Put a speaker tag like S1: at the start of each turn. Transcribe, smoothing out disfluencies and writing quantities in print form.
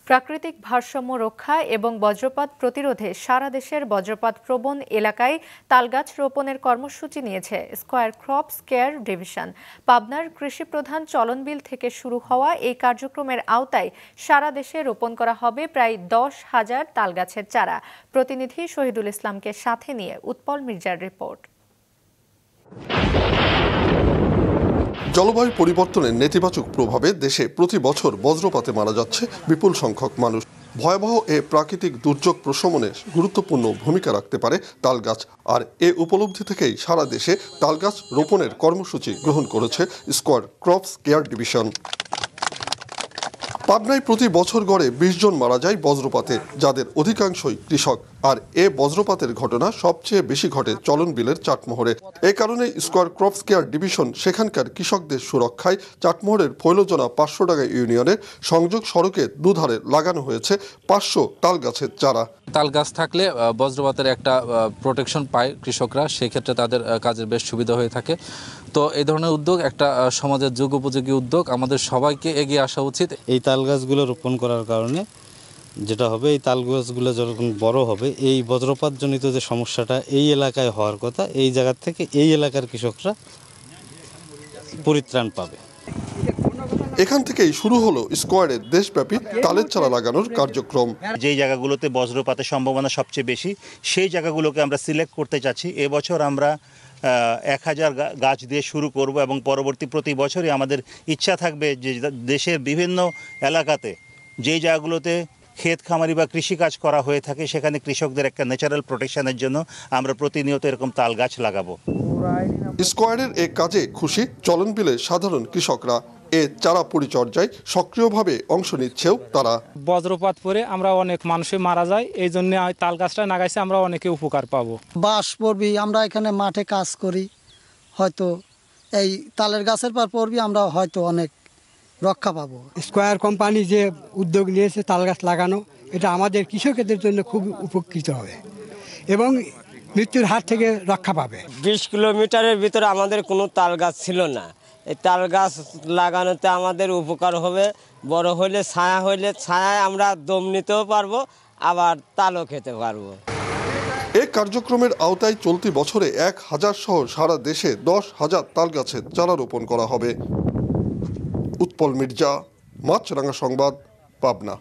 S1: প্রাকৃতিক ভারসাম্য রক্ষা এবং বজ্রপাত প্রতিরোধে সারা দেশের বজ্রপাত প্রবণ এলাকায় তালগাছ রোপণের কর্মসূচি নিয়েছে স্কয়ার ক্রপস কেয়ার ডিভিশন। পাবনার কৃষি প্রধান চলনবিল থেকে শুরু হওয়া এই কার্যক্রমের আওতায় সারা দেশে রোপণ করা হবে প্রায় 10,000 তালগাছের চারা। প্রতিনিধি শহীদুল ইসলামকে সাথে নিয়ে উৎপল মির্জার রিপোর্ট।
S2: জলবায়ু পরিবর্তনের নেতিবাচক প্রভাবে দেশে প্রতি বছর বজ্রপাতে মারা যাচ্ছে বিপুল সংখ্যক মানুষ। ভয়াবহ এ প্রাকৃতিক দুর্যোগ প্রশমনে গুরুত্বপূর্ণ ভূমিকা রাখতে পারে তালগাছ। আর এ উপলব্ধি থেকেই সারা দেশে তালগাছ রোপণের কর্মসূচি গ্রহণ করেছে স্কয়ার ক্রপস কেয়ার ডিভিশন। পাবনায় প্রতি বছর গড়ে 20 জন মারা যায় বজ্রপাতে, যাদের অধিকাংশই কৃষক। আর এ বজ্রপাতের ঘটনা সবচেয়ে বেশি ঘটে চলনবিলের চাটমোহরে। এ কারণে স্কয়ার ক্রপস কেয়ার ডিভিশন সেখানকার কৃষকদের সুরক্ষায় চাটমোহরের ফৈলজনা 500 টাকা ইউনিয়নের সংযোগ সড়কের দুধারে লাগানো হয়েছে 500 তাল গাছের চারা।
S3: তাল গাছ থাকলে বজ্রপাতের একটা প্রোটেকশন পায় কৃষকরা, সেক্ষেত্রে তাদের কাজের বেশ সুবিধা হয়ে থাকে। তো এই ধরনের উদ্যোগ একটা সমাজের যুগোপযোগী উদ্যোগ, আমাদের সবাইকে এগিয়ে আসা উচিত।
S4: এই তাল গাছগুলো রোপণ করার কারণে যেটা হবে, এই তাল গাছগুলো যখন বড় হবে, এই বজ্রপাতজনিত যে সমস্যাটা এই এলাকায় হওয়ার কথা, এই জায়গা থেকে এই এলাকার কৃষকরা পরিত্রাণ পাবে।
S2: এখান থেকেই শুরু হলো স্কয়ারের দেশব্যাপী তালের চারা লাগানোর কার্যক্রম।
S5: যেই জায়গাগুলোতে বজ্রপাতের সম্ভাবনা সবচেয়ে বেশি, সেই জায়গাগুলোকে আমরা সিলেক্ট করতে চাচ্ছি। এবছর আমরা 1000 গাছ দিয়ে শুরু করব এবং পরবর্তী প্রতি বছরই আমাদের ইচ্ছা থাকবে যে দেশের বিভিন্ন এলাকাতে যেই জায়গাগুলোতে ক্ষেত খামারি বা কৃষিকাজ করা হয়ে থাকে, সেখানে কৃষকদের একটা ন্যাচারাল প্রোটেকশনের জন্য আমরা প্রতিনিয়ত এরকম তাল গাছ লাগাবো।
S2: স্কয়ারের এ কাজে খুশি চলনবিলের সাধারণ কৃষকরা। এ চারা পরিচর্যায় সক্রিয়ভাবে অংশ নিচ্ছেও তারা।
S6: বজ্রপাত পরে আমরা অনেক মানুষের মারা যায়, এই জন্য তাল গাছটা লাগাইছে, আমরা অনেকে উপকার পাবো।
S7: বাঁশ পড়বি, আমরা এখানে মাঠে কাজ করি, হয়তো এই তালের গাছের পর পড়বি, আমরা হয়তো অনেক রক্ষা পাবো।
S8: স্কয়ার কোম্পানি যে উদ্যোগ নিয়েছে তাল গাছ লাগানো, এটা আমাদের কৃষকদের জন্য খুব উপকৃত হবে এবং মৃত্যুর হাত থেকে রক্ষা পাবে।
S9: 20 কিলোমিটারের ভিতরে আমাদের কোনো তাল গাছ ছিল না। এই তাল গাছ লাগানোতে আমাদের উপকার হবে। বড় হলে ছায়ায় আমরা দম নিতেও পারবো, আবার তালও খেতে পারবো।
S2: এ কার্যক্রমের আওতায় চলতি বছরে 1000 সহ সারা দেশে 10,000 তাল গাছের চারা রোপণ করা হবে। উৎপল মির্জা, মাছরাঙা সংবাদ, পাবনা।